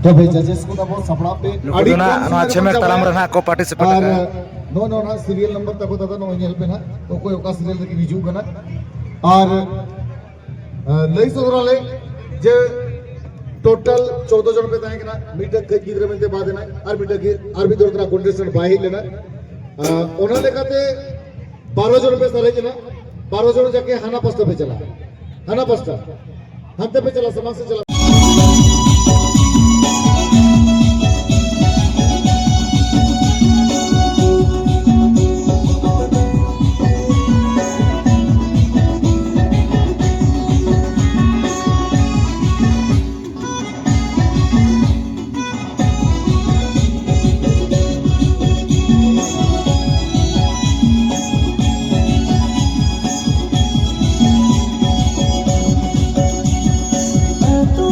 तो भाई जजेस को तब सपड़ा पे नुकु ना छेमेक तालाम रे ना को पार्टिसिपेट और का नो नो ना सीरियल नंबर तक दादा नो नेल पे ना तो कोई ओका सीरियल तक हिजू कना और लई सोदराले जे टोटल 14 जन पे ताहे कना मीटर के गिद्रे में बाद ना और मीटर के और भी दोरा कंटेस्टेंट बाही लेना ओना लेकाते 12 जन पे सारे जना 12 जन जाके हाना पस्ता पे चला हाना पस्ता हंते पे चला समाज से चला तू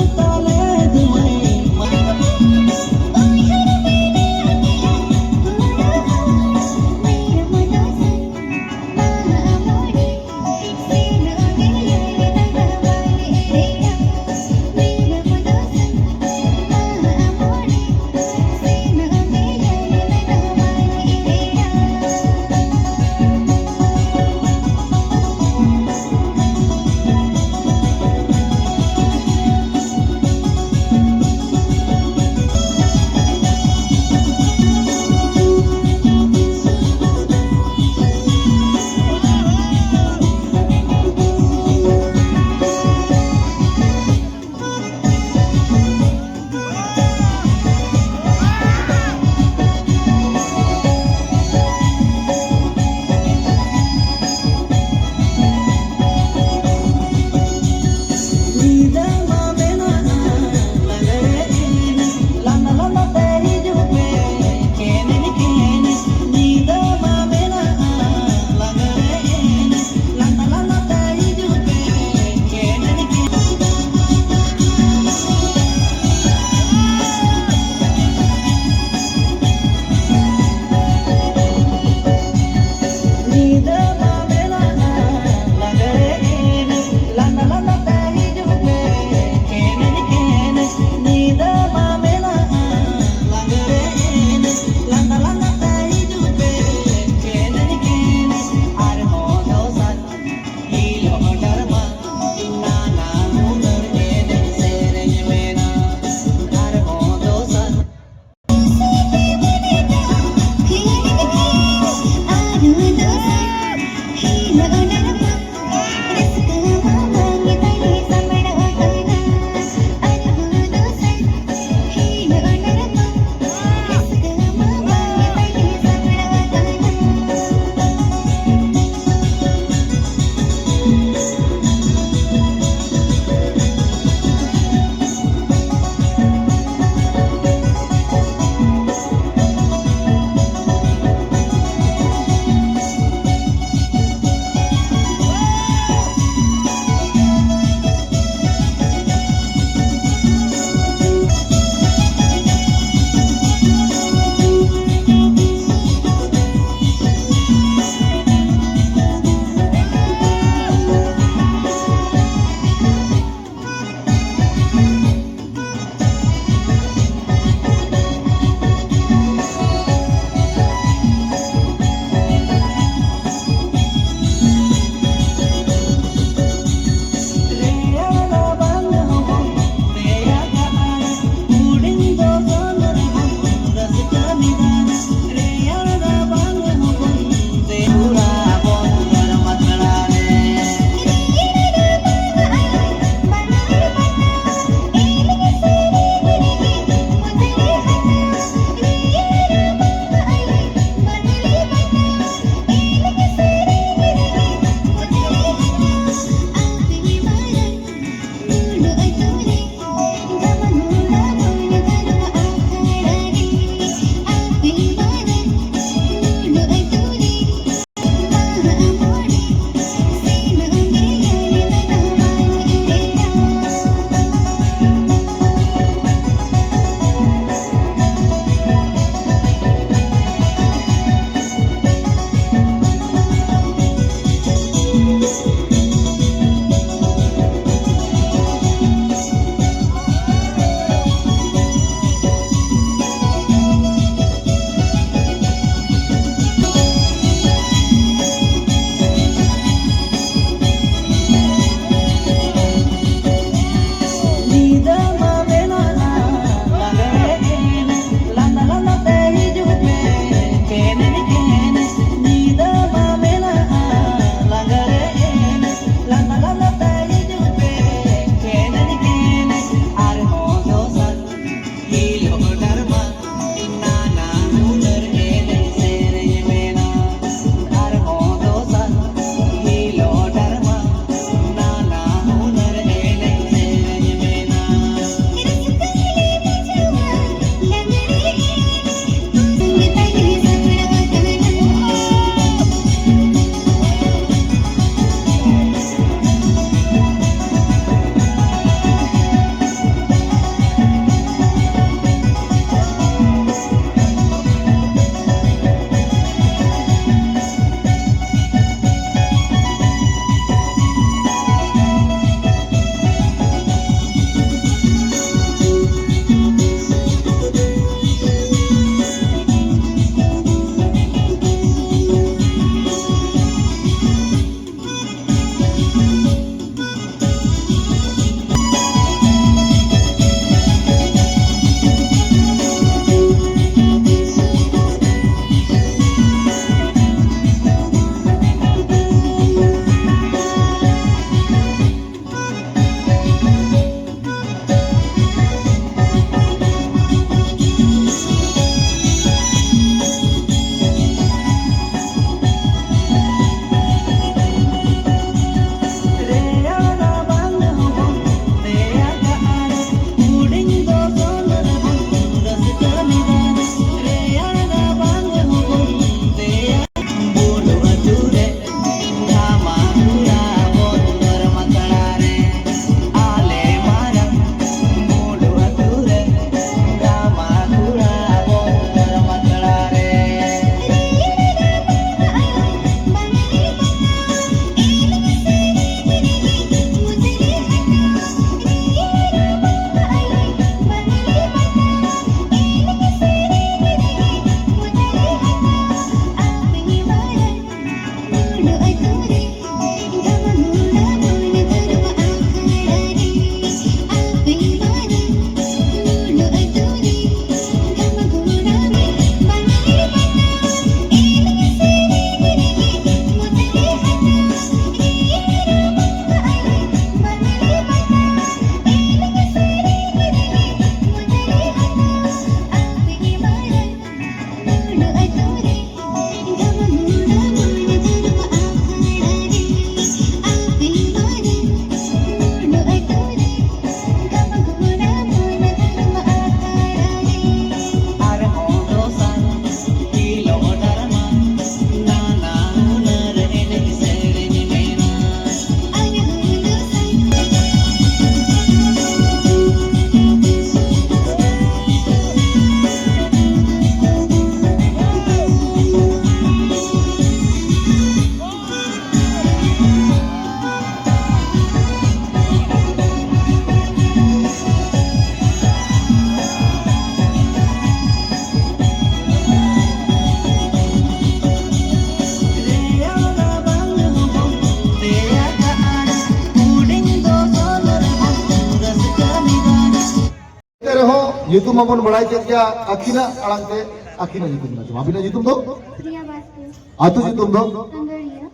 nyutum mamon badai chet kya akina alang te akina nyutum na abina nyutum do Priya Baske atu nyutum do संगड़िया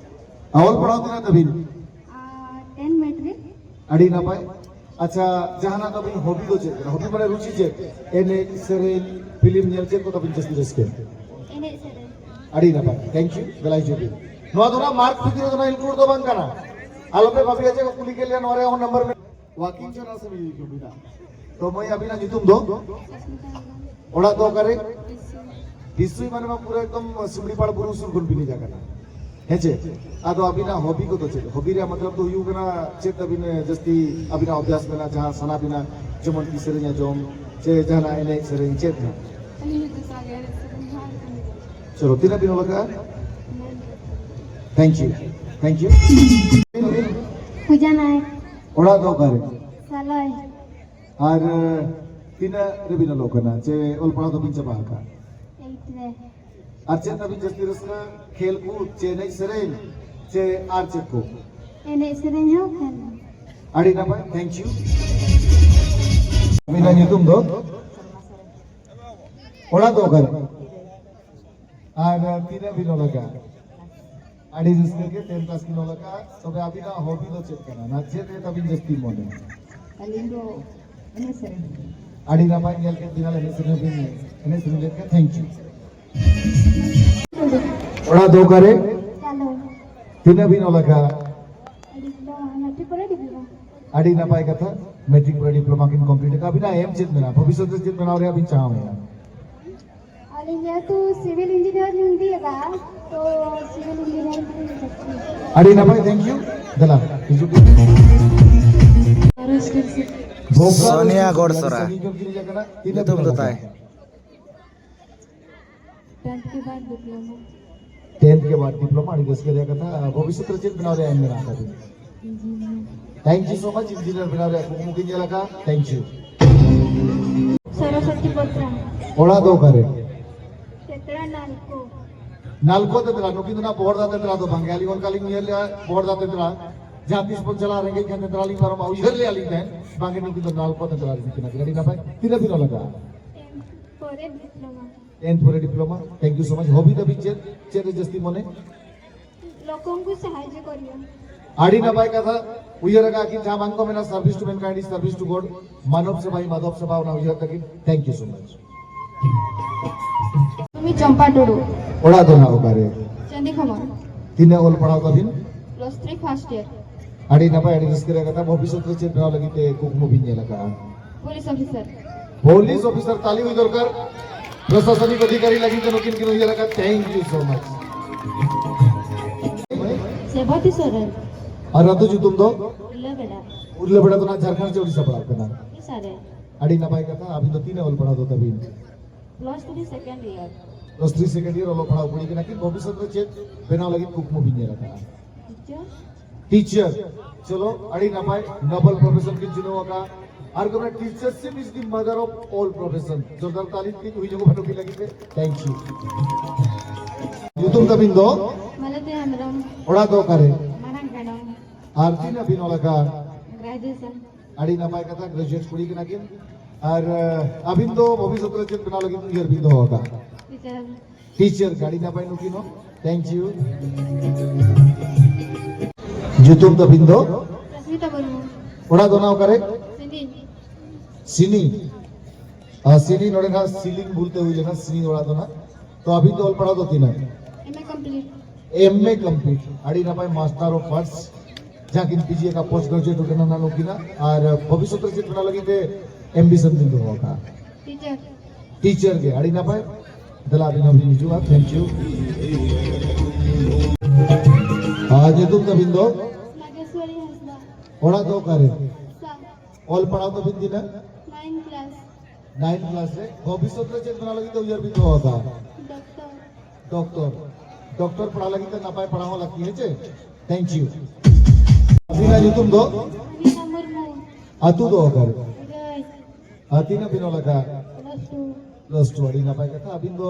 awal padhaw tina tabin 10 matric adi napai acha jahana tabin hobby do chet hobby mane ruchi chet ene serene film nyel chet ko tabin jasti raske एने sir adi napai thank you belai jobi noa do na mark fikir do na include do bang kana alope bhabi aje ko kuli ke liye nore on number mein walking chona se mi jobida to moi abina nyutum do oda do kare history माने में पूरा एकदम सिमड़ी पाड़ बुरु सुर गुन बिनी जागा ना है चे आदो अबिना हॉबी को तो चे हॉबी रे मतलब तो यू कना चेत अबिने जस्ती अबिना अभ्यास में ना जहां सना बिना जमन की सेरेन्या जोम चे जहां एने सेरेन चेत ना चलो तीन बिनो लगा थैंक यू पूजा नायक ओड़ा दो करे सालय और तीन रे बिनो लोकना चे ओल पड़ा तो बिंचा बाका 8 रे अर्चन अभी जस्ती रसना खेल कूद चे नहीं सरेन चे आर्चेत को एने सेरेन हो खेल अड़ी ना पाए थैंक यू अभी ना तुम दो ओड़ा दो कर और तीन भी नो लगा अड़ी जिसके के 10 क्लास की नो लगा तो बे अभी ना हॉबी दो चेक करना ना चेक है तभी जस्ती मोने अलिंदो एने सेरेन अड़ी ना पाए गेल के दिना लेने से भी एने सुन लेके थैंक यू ओड़ा दो करे चलो तीन भी नो लगा डिप्लोमा मैट्रिक पर डिप्लोमा अड़ी ना पाए कथा मैट्रिक पर डिप्लोमा किन कंप्लीट का अभी ना एम चेत में ना भविष्य से चेत में ना रे अभी चाह में अलिंदो तो सिविल इंजीनियर हिंदी लगा तो सिविल इंजीनियर की सकती अड़ी ना पाए थैंक यू दला सोनिया गोड़सरा तुम बताए 10th के बाद डिप्लोमा 10th के बाद डिप्लोमा आणि कसं केलं कथा भविष्य तर चेत बनाव रे एम में आता thank you so much engineer बनाव रे मुकिन जला का थैंक यू सरस्वती पोत्रा ओड़ा दो करे तेतरा नालको नालको तेतरा नुकिन ना बोर्ड दाते तेतरा तो बंगाली वन कालिंग नियर बोर्ड दाते तेतरा जातीस पर चला रहेंगे क्या तेतरा लिंग पर हम उधर ले आलिंग है बाकी नुकिन तो नालको तेतरा लिंग ना गड़ी ना पाए तीन भी ना लगा 10th diploma 10th for a diploma thank you so much hobby the picture चेरे जस्ती मोने लोगों को सहायता करियो आड़ी ना पाए कथा उयर का कि जहां मांगो मेरा service to mankind is service to God मानव सेवा ही माधव सेवा ना उयर तक थैंक यू सो मच तुम्ही चंपा टोडू ओड़ा दो ना उकारे चंदी खबर तीने ओल पढ़ाओ तो दिन +3 फर्स्ट ईयर आड़ी ना पाए आड़ी जिसके कथा भविष्य तो चेत बनाव लगी ते कुक मूवी ने लगा पुलिस ऑफिसर ताली हुई दरकार प्रशासनिक अधिकारी लगी तो किन किन उयर का थैंक यू सो मच सेवाती सरन और रतु जी तुम दो बेटा उरले बड़ा तो ना झारखंड से उड़ीसा पढ़ा करना सारे आड़ी ना पाए कथा अभी तो तीन ओल पढ़ा दो तभी +3 सेकंड ईयर +3 सेकंड ईयर ओल पढ़ा पड़ी कि ना कि भविष्य तो चेत बनाव लगी कुक मूवी ने लगा टीचर चलो अड़ी ना पाए नोबल प्रोफेशन की चुनाव का argument teachership is the mother of all profession जोरदार ताली की हुई जो बनो की लगी थे थैंक यू तुम तबिन दो मला ते हमरम ओड़ा दो करे मरांगणम आरती ना बिनो लगा ग्रेजुएशन अड़ी ना पाए कथा ग्रेजुएट कुड़ी के ना कि और अबिन दो भविष्य तो चेत बना लगी ईयर बिंदो होगा टीचर टीचर गाड़ी ना पाए नु किनो थैंक यू जुतुम तबिन दो रश्मिता बर्मू ओड़ा दो ना करे सिंधी सिनी सिनी नोड़े ना सीलिंग बोलते हुए ना सिनी ओड़ा दो ना तो अभी तो ऑल पढ़ा दो तीन एमए कंप्लीट आड़ी ना पाए मास्टर ऑफ आर्ट्स जहाँ किन पीजीए का पोस्ट ग्रेजुएट होकर ना नो किना और भविष्य तो चित बना लगी थे एमबीसन दिन दो होगा टीचर के आड़ी ना पाए दला बिना भी जुआ थैंक यू आज तुम तो बिंदो नागेश्वरी हंसदा ओड़ा दो करे सा ऑल पढ़ा तो बिंदी ना 9 क्लास 9 क्लास से भविष्य तो चित बना लगी तो ईयर भी तो होगा डॉक्टर डॉक्टर डॉक्टर पढ़ा लगी तो ना पाए पढ़ाओ लगती है चे थैंक यू अभी ना जी तुम दो अनीता मुर्मू आतु दो कर गई आती ना बिनो लगा +2 अड़ी ना पाए कथा अभी तो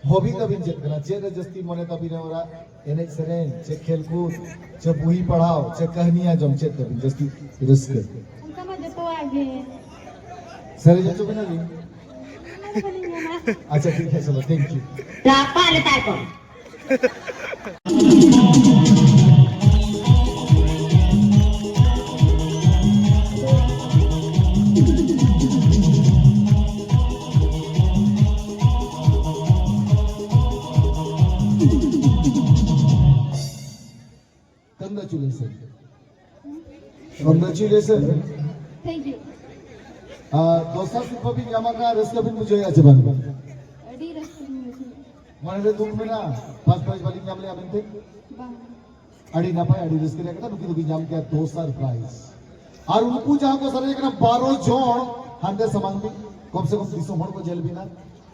हॉबी तभी चेक करना चेक जस्ती मने तभी ने ओरा एने सेरेन चेक खेलकूद चेक बुही पढ़ाओ चेक कहानियां जम चेक तभी जस्ती रिस्क उनका मैं देखो आगे सर जो चुप ना जी Ano ba niya na? अच्छा ठीक है चलो thank you Berapa letak kok? Congratulations. Thank you. दोस्ता सिर्फ भी यामाका रस्ता भी मुझे आज बन Di restaurant mo. माने तुम में ना पांच पांच वाली नाम ले आबंते Bang. अड़ी ना पाए अड़ी रिस्क लेकर नुकी नुकी नाम क्या दो सरप्राइज और उनको जहाँ को सर एक ना 12 जोड़ हंडे समान भी कम से कम 200 मोड़ को जेल भी ना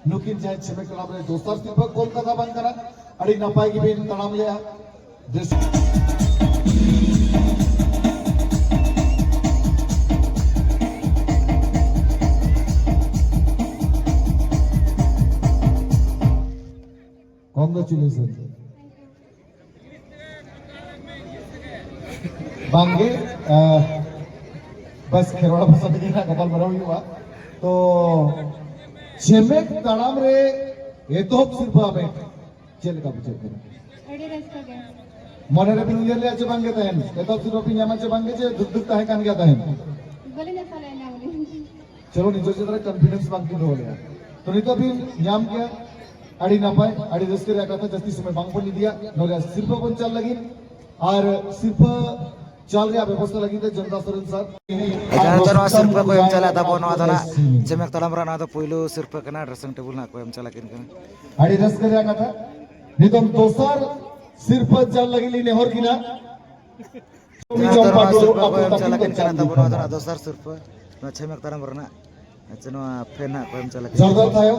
नुकी जाए छमे के नाम ले दोस्ता सिर्फ कौन का बंद करा अड़ी ना पाएगी भी तनाम ले Congratulations. बांगे बस खेरवाड़ा पसंद की ना कपाल भरा हुआ तो छेमेक तड़ाम रे ये तो सिर्फ हमें चल का पूछे Di restaurant. मने रे पिंजर ले आचे बांगे तहन ये तो सिर्फ पिंजामा चे बांगे चे दुख दुख ताहे कान गया तहन Bali na pala na uli. चलो नीचे से तरह कॉन्फिडेंस बांग हो गया तो नहीं तो अभी नाम क्या अड़ी ना पाए अड़ी रिस्क रे का था जस्ती समय बांग पर नहीं दिया नोले सिर्फ कौन चल लगी और सिर्फ चल रहा व्यवस्था लगी थे जनता Saran sir Jangan tu nama sirpa ko yang cala tapi nama tu na cemek talam rana tu puyulu sirpa kena dressing table na ko yang cala kini kan. अड़ी रिस्क रे का था नहीं तो दोसर सिर्फ चल लगी लीने और किना Jangan tu nama sirpa ko yang cala kini kena tapi nama tu na dosar sirpa na cemek talam rana. Cuma fan na ko yang cala kini. जबरदस्त आयो